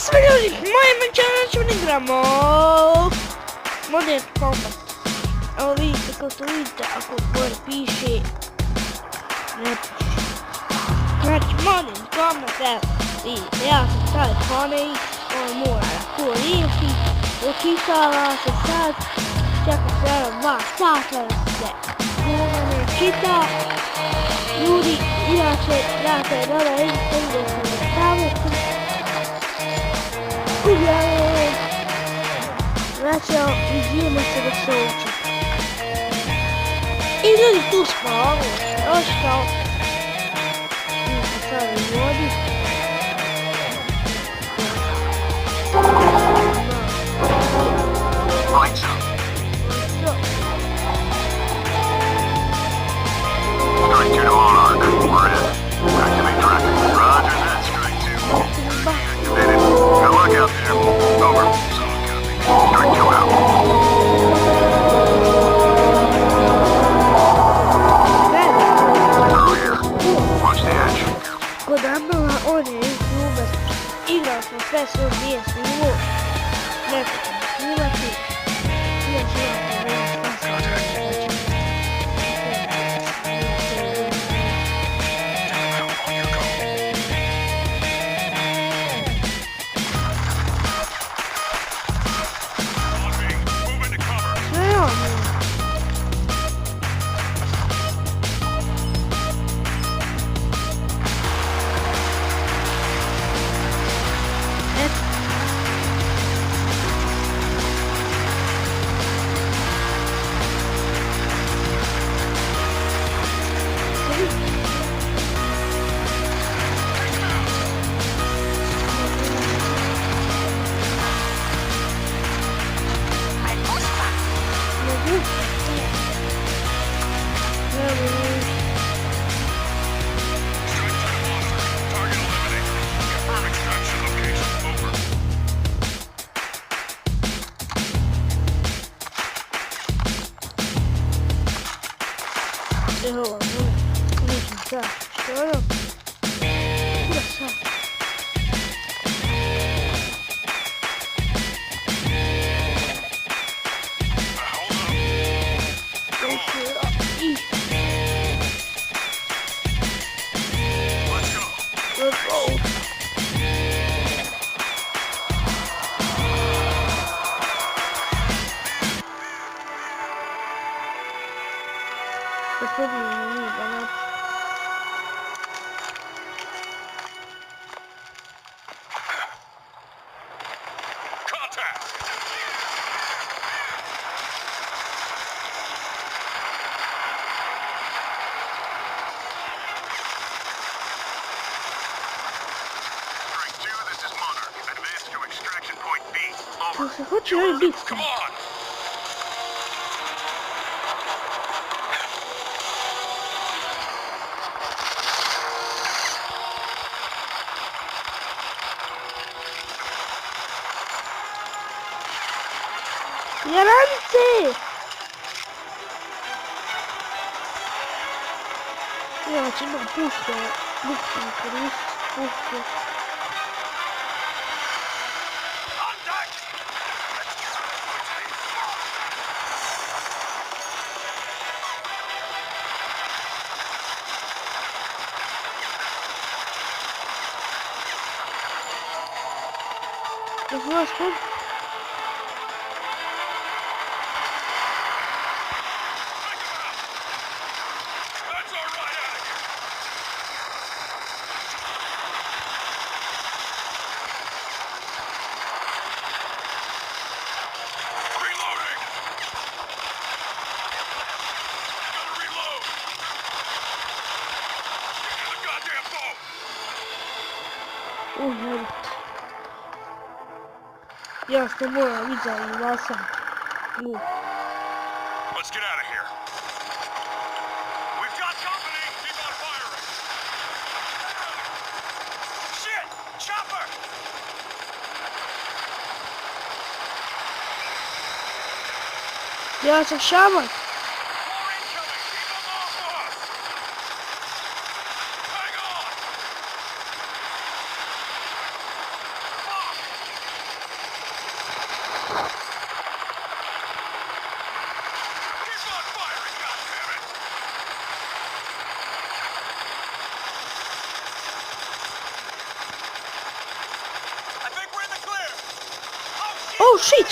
sve ljudi, moje čovječne igramo Modern Combat. Evo vidite, kao to vidite, ako gore piše, ne piše. Znači Modern Combat, evo vidite, ja sam taj Pony, on mora da koristi, očitava se sad, čeka se 2 sata da se ne čita. Ljudi, inače, znate, dobro vidite, ide se na tablicu. Uglavnom, znači, izvijemo se da se uči. I ljudi, tu smo, ovo još kao, mi se sada izvodi. Strike 2 to Monarch. We're in. Activate tracking. Roger that, Strike 2. Activated. Good luck out there. Over. Strike 2 out. Through here. Watch the edge. Kod Amala, on je YouTuber. Igrao smo sve svoje nije snimao. Neko ćemo snimati. Inače imate vrlo spasno. Evo, nisam sad, što je ono? Da sad. Tu se hoće ovaj bitka. Jarance! Ja ćemo puške, bukvalno koristiti puške. Господи. Ja što moram vidjeti i vas sam. Let's get out of here. We've got company. Keep on firing. Shit! Chopper! Ja sam šaman. shit!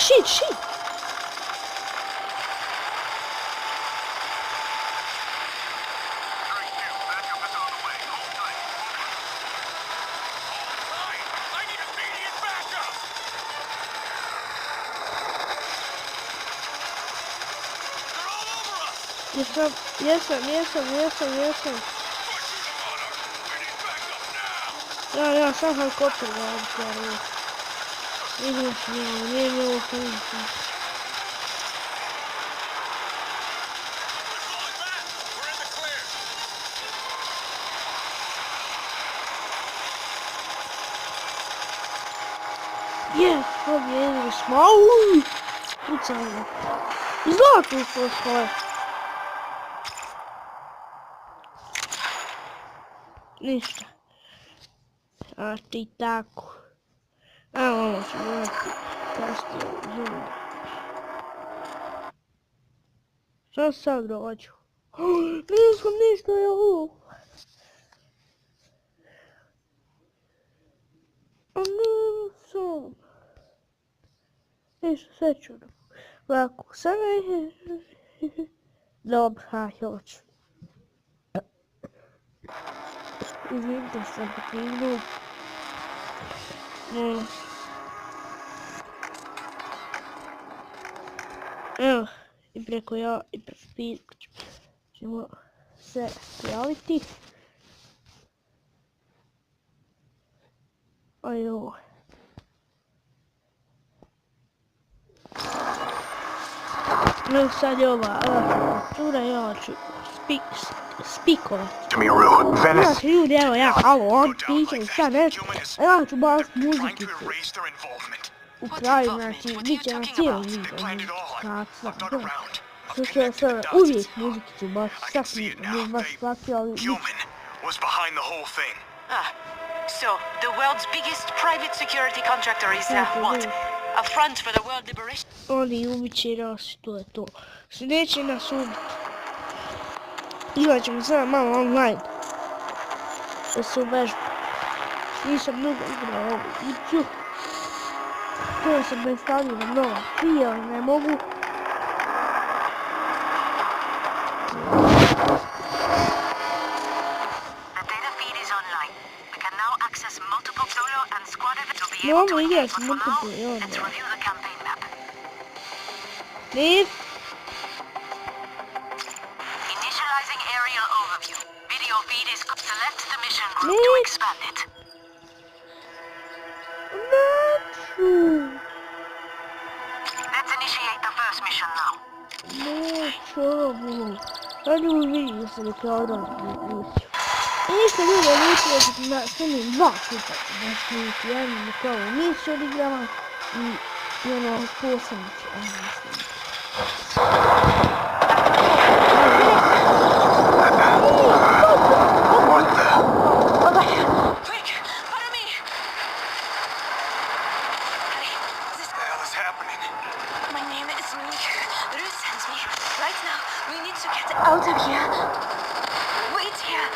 Yes, ja, sam helikopter gledam. Nije mi ovo prilično. Yes, pobjedili smo. Pucajmo. Izgleda tu postoje. Ništa. A ti tako. Evo ovo ću gledati. Kasnije uzim. Šta sad dođu? Nisam ništa je ovo. A nisam. Ništa, sve ću da. Lako, sada je. Dobro, hajde, hoću. Izvinite sam prekrinuo. Evo, i preko ja i preko Speed ćemo se prijaviti. Ajo. No, sad je ova tura, ja ću spikovati. Znači ljudi, evo ja, halo, on piće, šta nešto, a ja ću baš muzikicu. U kraju, znači, bit će na cijelom video muzikacija. Što ću ja sada uvijek muzikicu baš, sad mi baš shvatio, ali So, the world's biggest private security contractor is, what? A front for the world liberation? Oni ubit će nas, to je to. Neće nas ubiti. Igrat ćemo sada malo online. Da se uvežu. Nisam mnogo igrao ovu igru. To sam da instaliram mnogo prije, ali ne mogu. Mogu igrat se multiple i onda. Leave. Initializing aerial overview. Video feed is up. Select the mission group to expand it. Not true. Let's initiate the first mission now. No trouble. Hadi u vidio se da kao različno. I ništa ljudi, odlučio sam da snimim 2 puta. Da snimim jednu kao emisiju odigrama i ono posebnicu. Out of here. Wait here.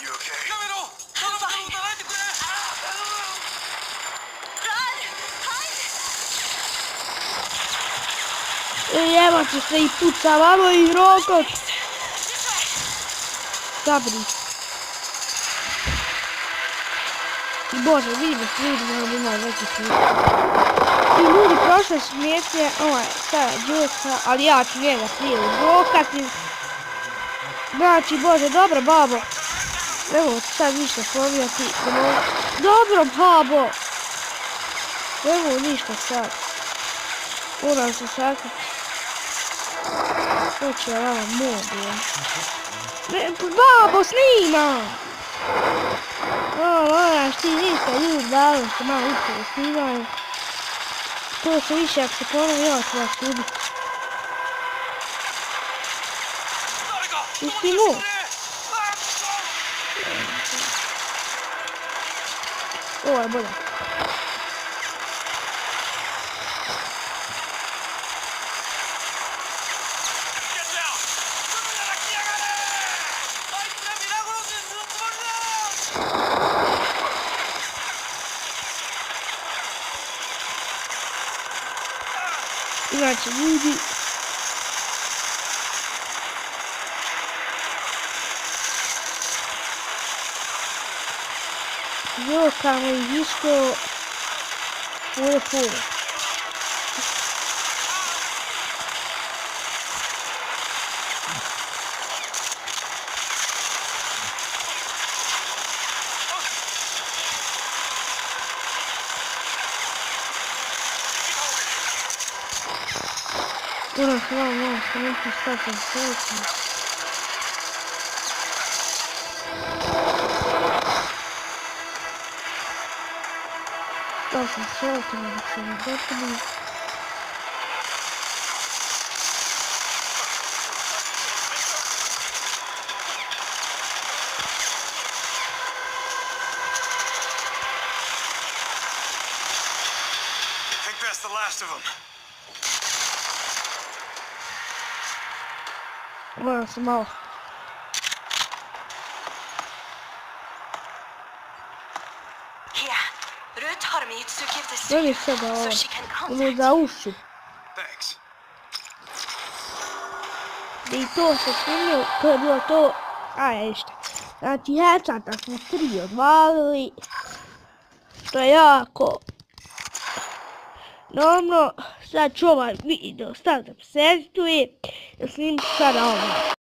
You okay? I'm fine. Run! Hide! Evo će se i pucavamo i rokot. Sabri. I Bože, vidimo se ljudi da imaju neki smisli. I ljudi prošle smijeće, sada Đuka, ali ja ću njega prije uzrokati. Znači, Bože, dobro babo. Evo sad ništa povijati. Dobro babo. Evo ništa sad. Moram se sakati. To će je vama mobil. Babo, snima! Moraš ti ništa, ljudi, babo se malo upravo snimaju. To se više, ako se ponovi, ja ću vas ubiti. Isti mu! Ovo je bolje. Inače, ljudi, bilo kamo je isto puno. Ono, što neki statom srećno. Statom srećno, da se ne gotovo. I think that's the last of them. Moram se malo. Here, Ruth har mig utsökt efter Daj mi sada ovo. so she can Ono contact za uši. Thanks. I to se snimio, to je bilo to. Ništa. Znači, headshota smo 3 odvalili. Što je jako normalno. Sad ću ovaj video staviti da se edituje. Da snimiti sada ovo.